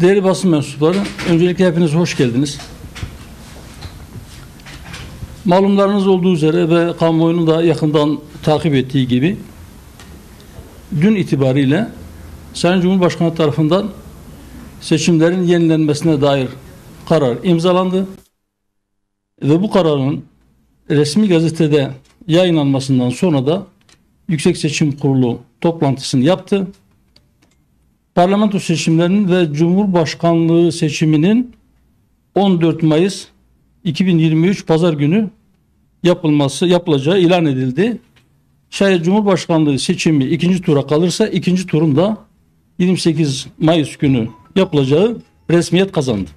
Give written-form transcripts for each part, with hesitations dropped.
Değerli basın mensupları, öncelikle hepiniz hoş geldiniz. Malumlarınız olduğu üzere ve kamuoyunun da yakından takip ettiği gibi dün itibariyle Sayın Cumhurbaşkanı tarafından seçimlerin yenilenmesine dair karar imzalandı ve bu kararın resmi gazetede yayınlanmasından sonra da Yüksek Seçim Kurulu toplantısını yaptı. Parlamento seçimlerinin ve Cumhurbaşkanlığı seçiminin 14 Mayıs 2023 Pazar günü yapılacağı ilan edildi. Şayet Cumhurbaşkanlığı seçimi ikinci tura kalırsa ikinci turun da 28 Mayıs günü yapılacağı resmiyet kazandı.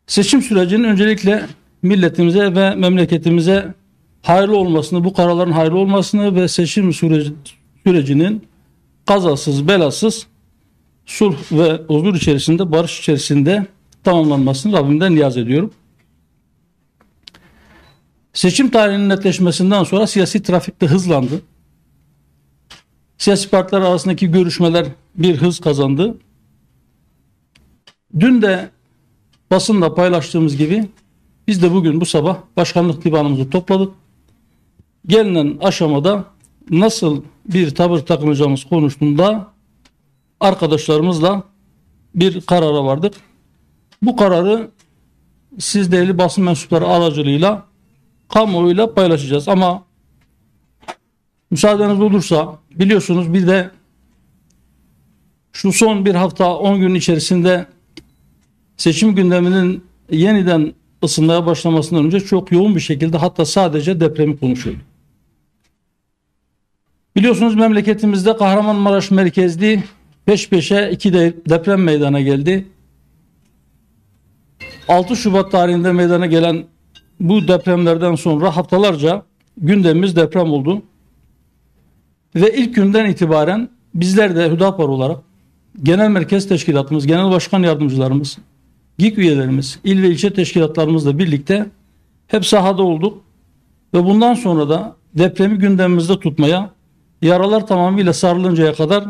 Seçim sürecinin öncelikle milletimize ve memleketimize hayırlı olmasını, bu kararların hayırlı olmasını ve seçim sürecinin kazasız belasız sulh ve huzur içerisinde, barış içerisinde tamamlanmasını Rabbimden niyaz ediyorum. Seçim tarihinin netleşmesinden sonra siyasi trafik de hızlandı. Siyasi partiler arasındaki görüşmeler bir hız kazandı. Dün de basında paylaştığımız gibi biz de bugün bu sabah başkanlık divanımızı topladık. Gelinen aşamada nasıl bir tavır takınacağımız konusunda arkadaşlarımızla bir karara vardık. Bu kararı siz değerli basın mensupları aracılığıyla kamuoyuyla paylaşacağız. Ama müsaadeniz olursa biliyorsunuz bir de şu son bir hafta 10 gün içerisinde seçim gündeminin yeniden ısınmaya başlamasından önce çok yoğun bir şekilde hatta sadece depremi konuşuyordu. Biliyorsunuz memleketimizde Kahramanmaraş merkezli peş peşe iki deprem meydana geldi. 6 Şubat tarihinde meydana gelen bu depremlerden sonra haftalarca gündemimiz deprem oldu. Ve ilk günden itibaren bizler de Hüdapar olarak Genel Merkez Teşkilatımız, Genel Başkan Yardımcılarımız, GİK üyelerimiz, il ve ilçe teşkilatlarımızla birlikte hep sahada olduk. Ve bundan sonra da depremi gündemimizde tutmaya, yaralar tamamıyla sarılıncaya kadar,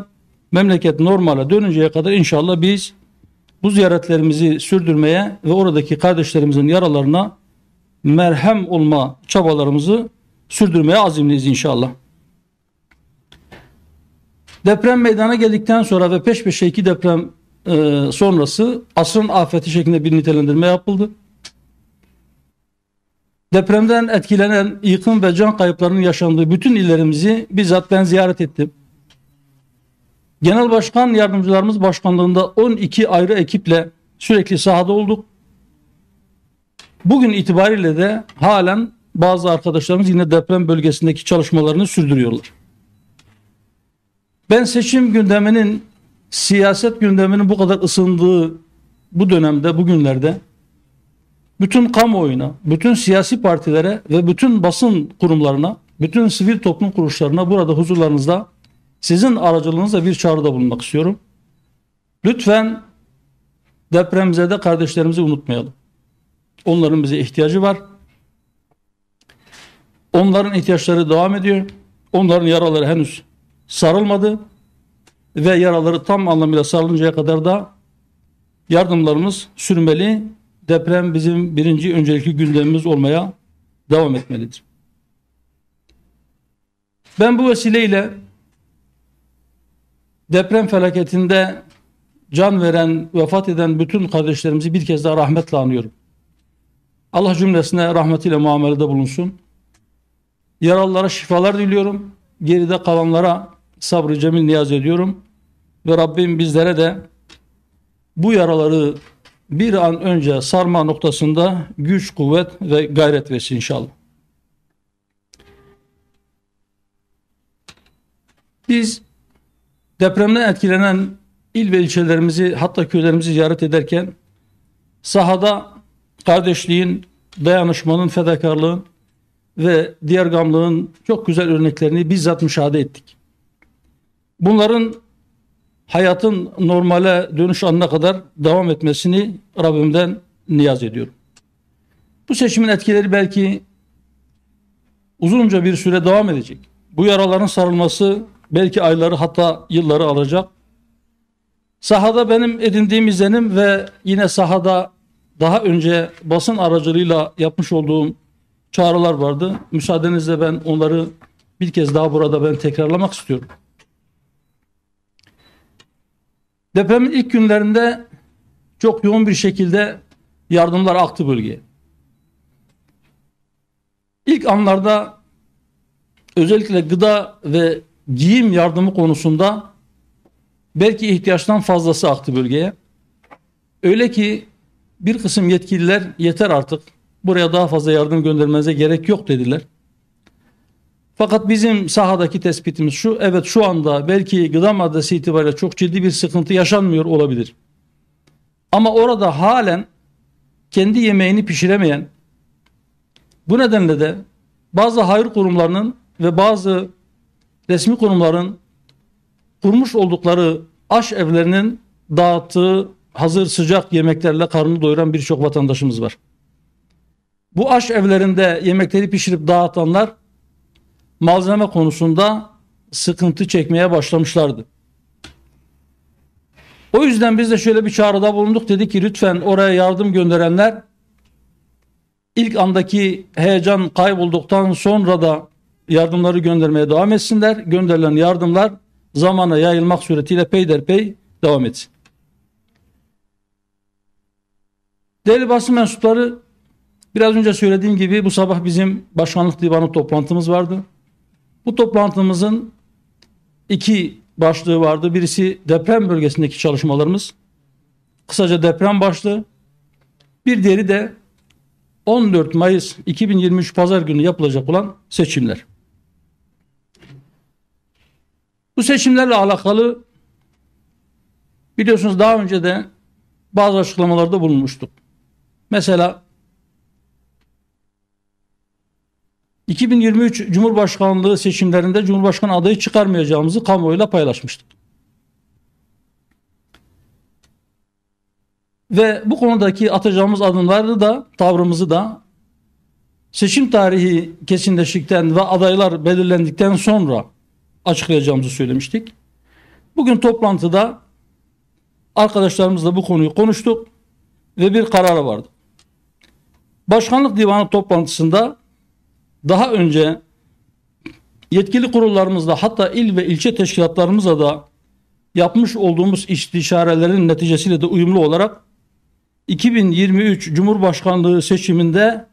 memleket normale dönünceye kadar inşallah biz bu ziyaretlerimizi sürdürmeye ve oradaki kardeşlerimizin yaralarına merhem olma çabalarımızı sürdürmeye azimliyiz inşallah. Deprem meydana geldikten sonra ve peş peşe iki deprem sonrası asrın afeti şeklinde bir nitelendirme yapıldı. Depremden etkilenen yıkım ve can kayıplarının yaşandığı bütün illerimizi bizzat ben ziyaret ettim. Genel Başkan Yardımcılarımız başkanlığında 12 ayrı ekiple sürekli sahada olduk. Bugün itibariyle de halen bazı arkadaşlarımız yine deprem bölgesindeki çalışmalarını sürdürüyorlar. Ben seçim gündeminin, siyaset gündeminin bu kadar ısındığı bu dönemde, bugünlerde bütün kamuoyuna, bütün siyasi partilere ve bütün basın kurumlarına, bütün sivil toplum kuruluşlarına burada huzurlarınızda sizin aracılığınızla bir çağrıda bulunmak istiyorum. Lütfen depremzede kardeşlerimizi unutmayalım. Onların bize ihtiyacı var. Onların ihtiyaçları devam ediyor. Onların yaraları henüz sarılmadı. Ve yaraları tam anlamıyla sarılıncaya kadar da yardımlarımız sürmeli. Deprem bizim birinci öncelikli gündemimiz olmaya devam etmelidir. Ben bu vesileyle deprem felaketinde can veren, vefat eden bütün kardeşlerimizi bir kez daha rahmetle anıyorum. Allah cümlesine rahmetiyle muamelede bulunsun. Yaralılara şifalar diliyorum. Geride kalanlara sabrı cemil niyaz ediyorum. Ve Rabbim bizlere de bu yaraları bir an önce sarma noktasında güç, kuvvet ve gayret versin inşallah. Biz depremden etkilenen il ve ilçelerimizi hatta köylerimizi ziyaret ederken sahada kardeşliğin, dayanışmanın, fedakarlığın ve diğer gamlığın çok güzel örneklerini bizzat müşahede ettik. Bunların hayatın normale dönüş anına kadar devam etmesini Rabbimden niyaz ediyorum. Bu seçimin etkileri belki uzunca bir süre devam edecek. Bu yaraların sarılması belki ayları hatta yılları alacak. Sahada benim edindiğim izlenim ve yine sahada daha önce basın aracılığıyla yapmış olduğum çağrılar vardı. Müsaadenizle ben onları bir kez daha burada ben tekrarlamak istiyorum. Depremin ilk günlerinde çok yoğun bir şekilde yardımlar aktı bölgeye. İlk anlarda özellikle gıda ve giyim yardımı konusunda belki ihtiyaçtan fazlası aktı bölgeye. Öyle ki bir kısım yetkililer yeter artık, buraya daha fazla yardım göndermenize gerek yok dediler. Fakat bizim sahadaki tespitimiz şu: evet, şu anda belki gıda maddesi itibariyle çok ciddi bir sıkıntı yaşanmıyor olabilir. Ama orada halen kendi yemeğini pişiremeyen, bu nedenle de bazı hayır kurumlarının ve bazı resmi kurumların kurmuş oldukları aş evlerinin dağıttığı hazır sıcak yemeklerle karnını doyuran birçok vatandaşımız var. Bu aş evlerinde yemekleri pişirip dağıtanlar malzeme konusunda sıkıntı çekmeye başlamışlardı. O yüzden biz de şöyle bir çağrıda bulunduk. Dedik ki lütfen oraya yardım gönderenler ilk andaki heyecan kaybolduktan sonra da yardımları göndermeye devam etsinler. Gönderilen yardımlar zamana yayılmak suretiyle peyderpey devam etsin. Değerli basın mensupları, biraz önce söylediğim gibi bu sabah bizim başkanlık divanı toplantımız vardı. Bu toplantımızın iki başlığı vardı. Birisi deprem bölgesindeki çalışmalarımız. Kısaca deprem başlığı. Bir diğeri de 14 Mayıs 2023 Pazar günü yapılacak olan seçimler. Bu seçimlerle alakalı biliyorsunuz daha önce de bazı açıklamalarda bulunmuştuk. Mesela 2023 Cumhurbaşkanlığı seçimlerinde Cumhurbaşkanı adayı çıkarmayacağımızı kamuoyuyla paylaşmıştık. Ve bu konudaki atacağımız adımları da, tavrımızı da seçim tarihi kesinleştikten ve adaylar belirlendikten sonra açıklayacağımızı söylemiştik. Bugün toplantıda arkadaşlarımızla bu konuyu konuştuk ve bir karara vardık. Başkanlık Divanı toplantısında daha önce yetkili kurullarımızla, hatta il ve ilçe teşkilatlarımızla da yapmış olduğumuz istişarelerin neticesiyle de uyumlu olarak 2023 Cumhurbaşkanlığı seçiminde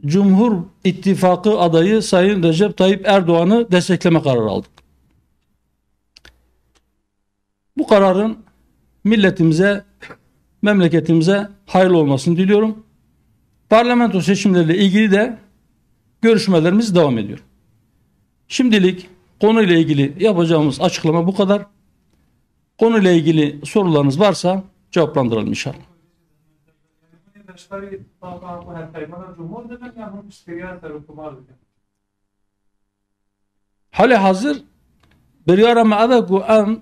Cumhur İttifakı adayı Sayın Recep Tayyip Erdoğan'ı destekleme kararı aldık. Bu kararın milletimize, memleketimize hayırlı olmasını diliyorum. Parlamento seçimleriyle ilgili de görüşmelerimiz devam ediyor. Şimdilik konuyla ilgili yapacağımız açıklama bu kadar. Konuyla ilgili sorularınız varsa cevaplandıralım inşallah. Hali hazır biryara me ave ku em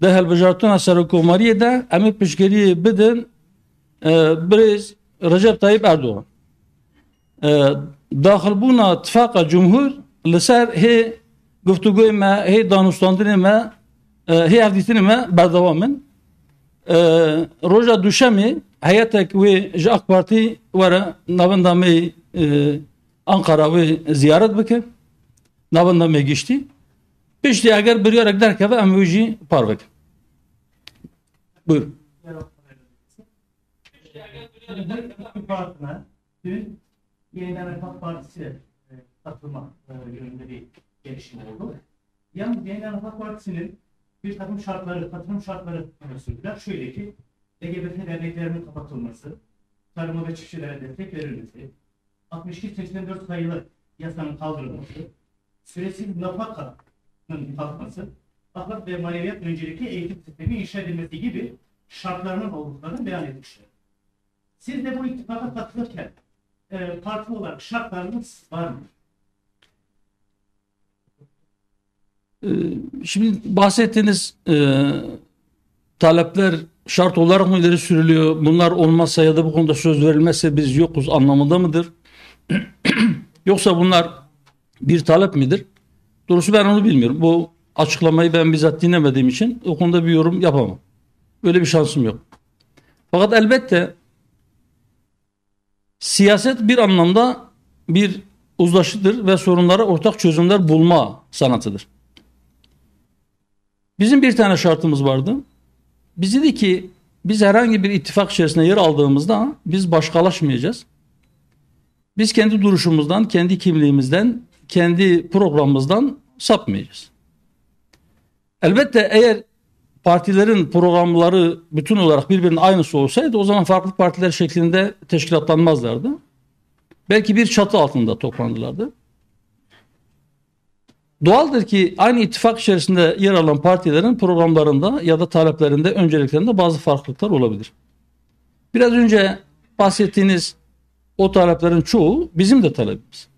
de helbijartuna serokkomariye de em piştgiriyê bidin birêz Recep Tayyip Erdoğan. Daxilbûna tifaka Cumhur li ser hê guftugûyê me, hê danûstandinê me, hê hevdîtinê me berdewam in. Roja duşemê heyetek wê ji AK Partî were navenda me Ankara wê ziyaret bike. Navenda me giştî. Piştî eger biryarek derkeve em wî jî par bikin. Buyurun. Dün Yeniden Refah Partisi katılma yönünde bir gelişme oldu. Yalnız Yeniden Refah Partisi'nin bir takım şartları, katılım şartları sürdüler. Şöyle ki, LGBT derneklerinin kapatılması, tarıma ve çiftçilere destek verilmesi, 62-84 sayılı yasanın kaldırılması, süresiz nafakanın kalkması, ahlak ve maneviyat öncelikli eğitim sistemi inşa edilmesi gibi şartlarının olduklarını beyan etmişler. Siz de bu ittifaka katılırken parti olarak şartlarınız var mı? Şimdi bahsettiğiniz talepler şart olarak mı ileri sürülüyor? Bunlar olmazsa ya da bu konuda söz verilmezse biz yokuz anlamında mıdır? Yoksa bunlar bir talep midir? Doğrusu ben onu bilmiyorum. Bu açıklamayı ben bizzat dinlemediğim için o konuda bir yorum yapamam. Böyle bir şansım yok. Fakat elbette siyaset bir anlamda bir uzlaşıdır ve sorunlara ortak çözümler bulma sanatıdır. Bizim bir tane şartımız vardı. Biz dedi ki biz herhangi bir ittifak içerisinde yer aldığımızda biz başkalaşmayacağız. Biz kendi duruşumuzdan, kendi kimliğimizden, kendi programımızdan sapmayacağız. Elbette eğer partilerin programları bütün olarak birbirinin aynısı olsaydı o zaman farklı partiler şeklinde teşkilatlanmazlardı. Belki bir çatı altında toplanırlardı. Doğaldır ki aynı ittifak içerisinde yer alan partilerin programlarında ya da taleplerinde, önceliklerinde bazı farklılıklar olabilir. Biraz önce bahsettiğiniz o taleplerin çoğu bizim de talebimiz.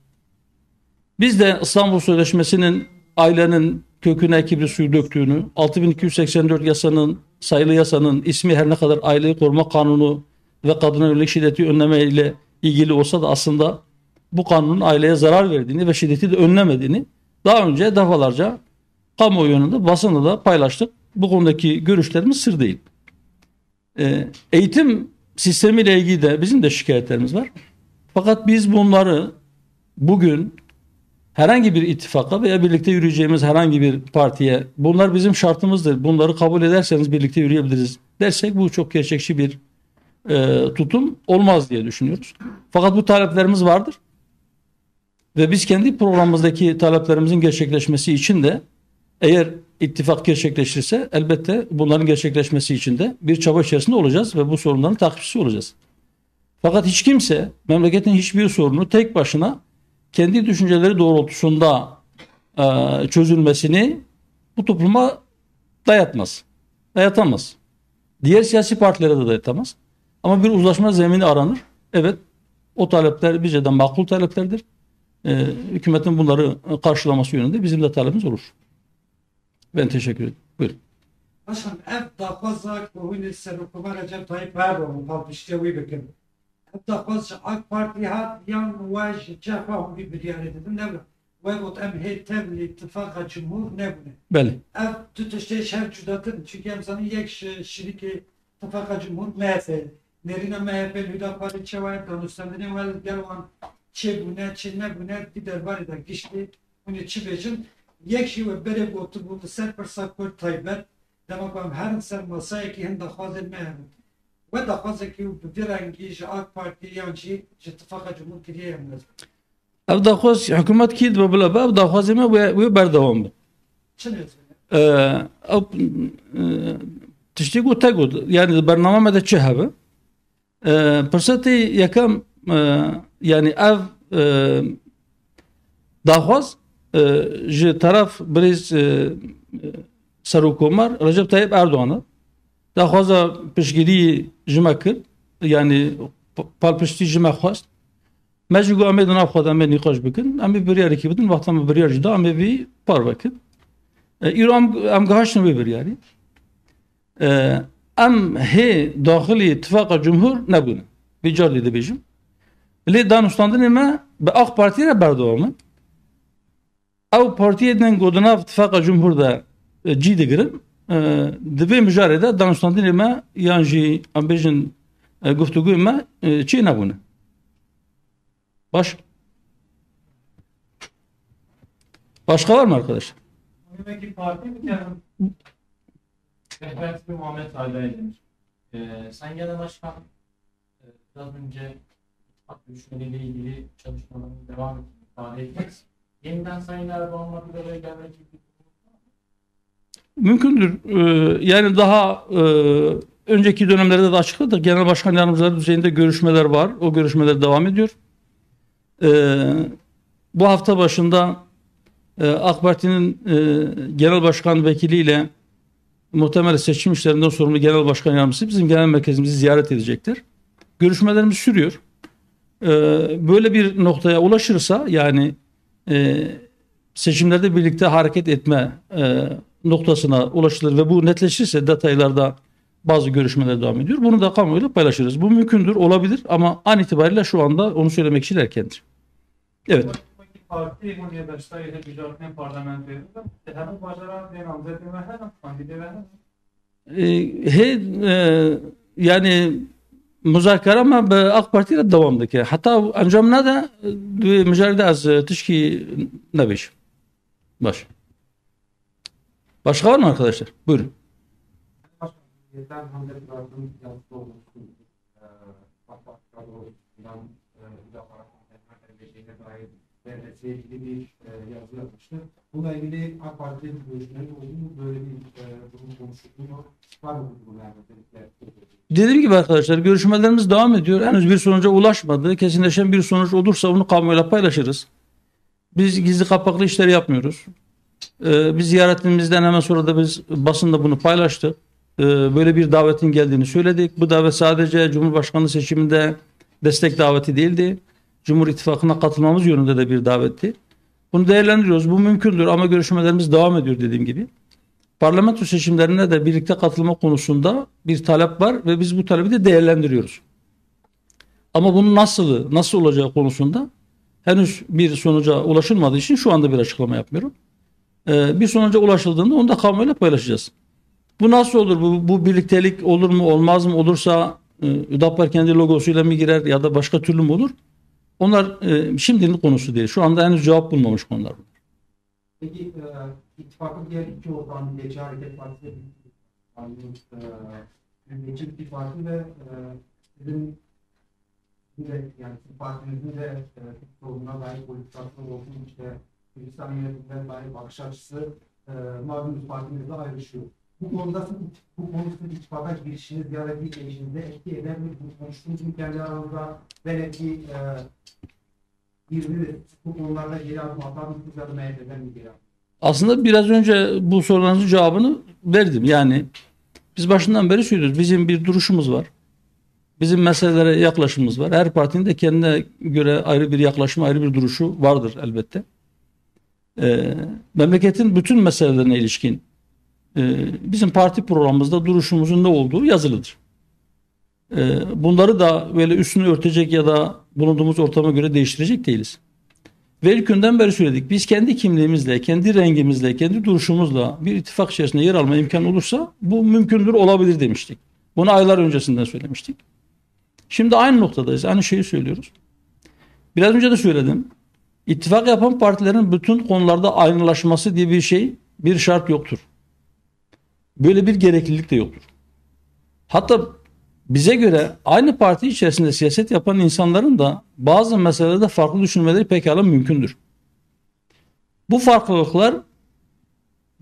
Biz de İstanbul Sözleşmesi'nin ailenin köküne kibri suyu döktüğünü, 6284 yasanın, sayılı yasanın ismi her ne kadar aileyi koruma kanunu ve kadına yönelik şiddeti önleme ile ilgili olsa da aslında bu kanunun aileye zarar verdiğini ve şiddeti de önlemediğini daha önce defalarca kamuoyu yönünde basında da paylaştık. Bu konudaki görüşlerimiz sır değil. Eğitim sistemiyle ilgili de bizim de şikayetlerimiz var. Fakat biz bunları bugün herhangi bir ittifaka veya birlikte yürüyeceğimiz herhangi bir partiye bunlar bizim şartımızdır, bunları kabul ederseniz birlikte yürüyebiliriz dersek bu çok gerçekçi bir tutum olmaz diye düşünüyoruz. Fakat bu taleplerimiz vardır. Ve biz kendi programımızdaki taleplerimizin gerçekleşmesi için de eğer ittifak gerçekleşirse elbette bunların gerçekleşmesi için de bir çaba içerisinde olacağız ve bu sorunların takipçisi olacağız. Fakat hiç kimse memleketin hiçbir sorunu tek başına kendi düşünceleri doğrultusunda çözülmesini bu topluma dayatamaz. Diğer siyasi partilere de dayatamaz. Ama bir uzlaşma zemini aranır. Evet, o talepler bizce de makul taleplerdir. Hükümetin bunları karşılaması yönünde bizim de talebimiz olur. Ben teşekkür ederim. Buyurun. Başkan, ev davazı kohun Serokuma Recep Tayyip Erdoğan palpiştevi bekim. Ev davazı AK Parti hat yan vaj cefa bir biryani dedim ne bu? Ve ot em tevli ittifaka cumhur ne bu ne? Bəli. Ev tutuşte şer cüdatın çünkü em sana yek şiriki ittifaka cumhur MHP. Nerine MHP Hüdapari Çevayet danışsanını vel gelvan çe bu ne bir derbarı da geçti. Bunu çibecin yekşi ve bere botu buldu ser per sakor Tayyip demek her ser masaya ki hem daxwaz etmeyen ve daxwaz ki bir rengi AK Parti yancı ittifaka cumhur kiriye yemez. Ev daxwaz hükümet kid ve bila ev daxwaz ve berdevam. Çinez. Tiştî ku te got yani bername me de çi hebe pirsetê yekam yani ev daxwaz ji taraf birêz Serokkomar Recep Tayyip Erdoğan'a daxwaza piştgirî ji me kir yani palpiştî ji me xwast me jî got em ê di nav xwe de em ê nîqaş bikin em ê biryarekî bidin wexta me biryar jî da em ê vî par vekin îro em gihaştin vê biryarî em hê daxilî ittifaka cumhur nebûne vê car lê dibêjim lê danûstandinê me bi AK Partî re berdewam in ew partiyê din got di nav ittifaka cumhur de cî digirin di vê mijarê de danûstandinê me yan jî em bêjin guftugûyê me çê nebûne. Başka var mı arkadaşlar? Önümdeki parti bir kere rehberlik bir Muhammed Salih demiş. Sen Genel Başkan biraz önce ittifak görüşmeleriyle ilgili çalışmalarını devam ettiğini ifade ettiniz. Yeniden Sayın Erdoğan'la bir araya gelmek gibi Mümkündür. Yani daha önceki dönemlerde de açıkladık. Genel Başkan Yardımcıları düzeyinde görüşmeler var. O görüşmeler devam ediyor. Bu hafta başında AK Parti'nin Genel Başkan Vekiliyle muhtemel seçim işlerinden sorumlu Genel Başkan Yardımcısı bizim genel merkezimizi ziyaret edecektir. Görüşmelerimiz sürüyor. Böyle bir noktaya ulaşırsa yani seçimlerde birlikte hareket etme noktasına ulaşılır ve bu netleşirse detaylarda bazı görüşmeler devam ediyor. Bunu da kamuoyuyla paylaşırız. Bu mümkündür, olabilir ama an itibariyle şu anda onu söylemek için erkendir. Evet. Parti bunu yadaştaydı, gücü parlamentoydu. Hem bacaran den namzedin ve hem kandide ve hem Yani müzakere ama AK Parti ile devamdaki. Hatta ancamına da mücadele az tişki nebiş. Başka var mı arkadaşlar? Buyurun. Yeter hamle bıraktığımız yansıda olmuşsun. Faktatlar oluşundan mücadeleye dair devletle ilgili bir yazı yapmıştı. Bununla ilgili AK Parti'nin görüşleri oldu mu? Böyle bir durum konuşuldu mu? Var mı bu durumlarda? Dediğim gibi arkadaşlar görüşmelerimiz devam ediyor. Henüz bir sonuca ulaşmadı. Kesinleşen bir sonuç olursa onu kamuoyuyla paylaşırız. Biz gizli kapaklı işleri yapmıyoruz. Biz ziyaretimizden hemen sonra da biz basında bunu paylaştık. Böyle bir davetin geldiğini söyledik. Bu davet sadece Cumhurbaşkanlığı seçiminde destek daveti değildi. Cumhur İttifakı'na katılmamız yönünde de bir davetti. Bunu değerlendiriyoruz. Bu mümkündür ama görüşmelerimiz devam ediyor dediğim gibi. Parlamento seçimlerine de birlikte katılma konusunda bir talep var ve biz bu talebi de değerlendiriyoruz. Ama bunun nasıl olacağı konusunda henüz bir sonuca ulaşılmadığı için şu anda bir açıklama yapmıyorum. Bir sonuca ulaşıldığında onu da kamuoyuyla paylaşacağız. Bu nasıl olur? Bu birliktelik olur mu olmaz mı? Olursa Hüdapar kendi logosuyla mı girer ya da başka türlü mü olur? Onlar şimdinin konusu değil. Şu anda henüz cevap bulmamış konular. Peki ittifakın diğer iki ortağı Milliyetçi Hareket Partisi ve Milliyetçi İttifakı ve sizin de yani partinizin de sorununa dair politikasyon olsun işte Kürdistan yönetiminden dair bakış açısı malum partimizle ayrışıyor. Bu konuda sizin ittifaka girişiniz ya da bir gelişinizde etki eder mi? Konuştuğunuz mu kendi aranızda belki bu konularda geri adım atar mısınız ya da MHP'den mi geri adım? Aslında biraz önce bu sorularınızın cevabını verdim. Yani biz başından beri söylüyoruz. Bizim bir duruşumuz var. Bizim meselelere yaklaşımımız var. Her partinin de kendine göre ayrı bir yaklaşımı, ayrı bir duruşu vardır elbette. Memleketin bütün meselelerine ilişkin bizim parti programımızda duruşumuzun ne olduğu yazılıdır. Bunları da böyle üstünü örtecek ya da bulunduğumuz ortama göre değiştirecek değiliz. Ve ilk günden beri söyledik. Biz kendi kimliğimizle, kendi rengimizle, kendi duruşumuzla bir ittifak içerisinde yer alma imkanı olursa bu mümkündür, olabilir demiştik. Bunu aylar öncesinden söylemiştik. Şimdi aynı noktadayız. Aynı şeyi söylüyoruz. Biraz önce de söyledim. İttifak yapan partilerin bütün konularda aynılaşması diye bir şey, bir şart yoktur. Böyle bir gereklilik de yoktur. Hatta bize göre aynı parti içerisinde siyaset yapan insanların da bazı meselelerde farklı düşünmeleri pekala mümkündür. Bu farklılıklar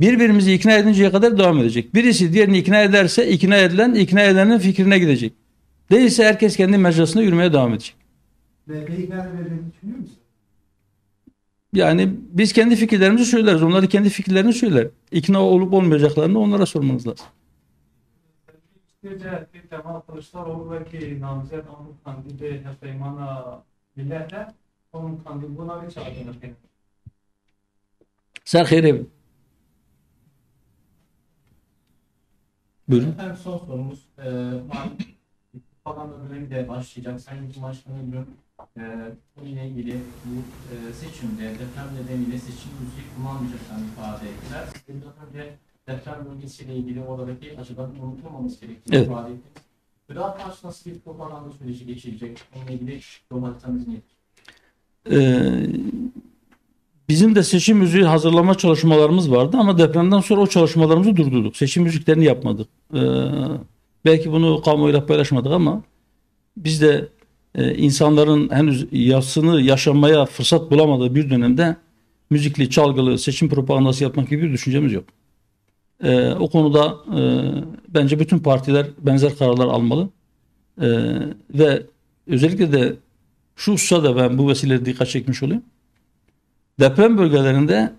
birbirimizi ikna edinceye kadar devam edecek. Birisi diğerini ikna ederse ikna edilen, ikna edenin fikrine gidecek. Değilse herkes kendi mecrasında yürümeye devam edecek. MHP'yi ikna edebileceğini düşünüyor musun? Yani biz kendi fikirlerimizi söyleriz. Onlar da kendi fikirlerini söyler. İkna olup olmayacaklarını onlara sormanız lazım. Sizce Kemal Kılıçdaroğlu belki namzet onun kandili Süleyman'a millete onun kandili buna bir çağırdınız. Sen hayır. Buyurun. Efendim son sorumuz. Falan dönemi başlayacak. Sayın Cumhurbaşkanı diyorum. Bununla ilgili bu seçimde deprem nedeniyle seçim müziği kullanmayacaklarını ifade ettiler. Biraz önce deprem bölgesiyle ilgili oradaki açıdan unutulmaması gerektiğini ifade ettiniz. Gıda karşı nasıl bir propaganda süreci geçirecek? Onunla ilgili yol haritanız nedir? Bizim de seçim müziği hazırlama çalışmalarımız vardı ama depremden sonra o çalışmalarımızı durdurduk. Seçim müziklerini yapmadık. Belki bunu kamuoyuyla paylaşmadık ama biz de insanların henüz yasını yaşamaya fırsat bulamadığı bir dönemde müzikli, çalgılı seçim propagandası yapmak gibi bir düşüncemiz yok. O konuda bence bütün partiler benzer kararlar almalı. Ve özellikle de şu hususa da ben bu vesileyle dikkat çekmiş olayım. Deprem bölgelerinde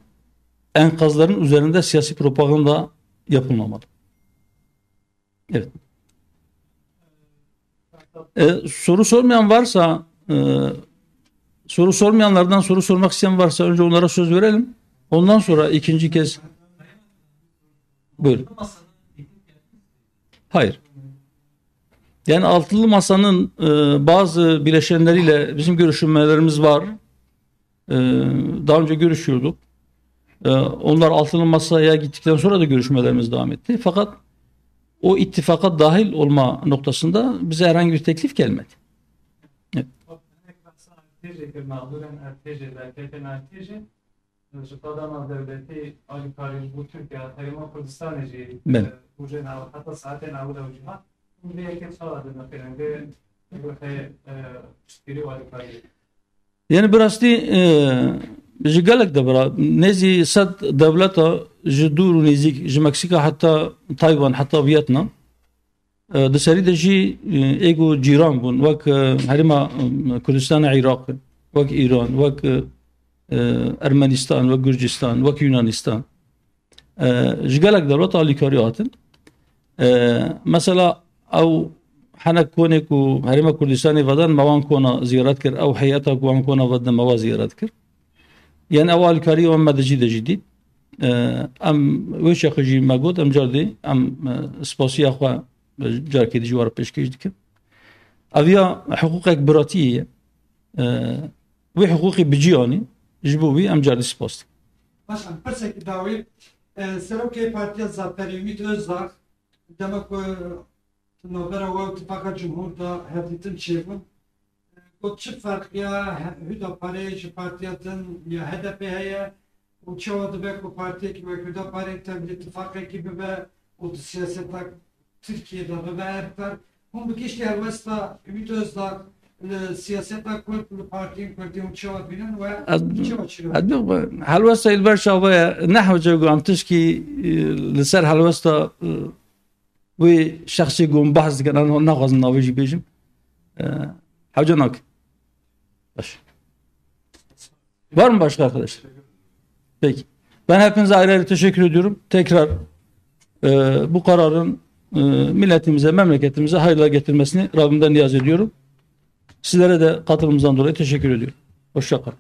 enkazların üzerinde siyasi propaganda yapılmamalı. Evet. Soru sormayan varsa soru sormayanlardan soru sormak isteyen varsa önce onlara söz verelim. Ondan sonra ikinci kez buyurun. Hayır. Yani altılı masanın bazı bileşenleriyle bizim görüşmelerimiz var. Daha önce görüşüyorduk. Onlar altılı masaya gittikten sonra da görüşmelerimiz devam etti. Fakat o ittifaka dahil olma noktasında bize herhangi bir teklif gelmedi. Artêjê mağduren artêjê derketên artêjê ji qadama devletê alîkarî bû Tirkiye Herêma Kurdistanê jî Ben. bûjê nav heta saetên awil ew jî hat vê yekê çawa dine xêrin vê piştgirî alîkarî. Yani biraz ji gelek de bira nezi sad devleta ji dûr û nêzik ji Meksika hatta Tayvan hatta Vietnam di serî de jî êgo cîran bûn wek Herêma Kurdistana Iraqê, wek İran, wek Ermenistan, wek Gürcistan, wek Yunanistan. Ji gelek devlet alîkarî hatin. Mesela ew henek konek û Herêma Kurdistanê vedan mewan kona ziyaret kir, ew heyeta ku wan kona vedin mewa ziyaret kir. Yani ew alîkarî em me de jî dît. Em wê şexê jî me got em car dê em spasiya xwe carekê dijî were pêşkêş dikin. Ev ya hiqûqek biratiyê ye. Wê hiqûqê bi ciyanî ji bo wî em car dî spas dikin. Başkan, persek davi, Serokê Partiya Zaferî Ümit Özdağ, demek navbera ve ittifaka Cumhur da hevdîtin çêbûn. O çi farqiya Hüdaparê ji partiyatin ya HDP heye û çawa dibe ku partiyekî wek Hüdaparê te bi ittifaqekî bibe û di siyaseta Tirkiye'de bibe erfer. Hûn bi giştî helwesta Ümit Özdağ li siyaseta Kurd li partiyên Kurdî û çawa bînin ve çawa çîrokin. Edbî helwesta îlber çawe nehwece got em tişkî li ser helwesta wê şexsî got behs dikin em naxwazim navê jî bêjim. Hewce nakin. Baş. Var mı başka arkadaş? Peki. Ben hepinize ayrı ayrı teşekkür ediyorum. Tekrar bu kararın milletimize, memleketimize hayırlar getirmesini Rabbimden niyaz ediyorum. Sizlere de katılımınızdan dolayı teşekkür ediyorum. Hoşça kalın.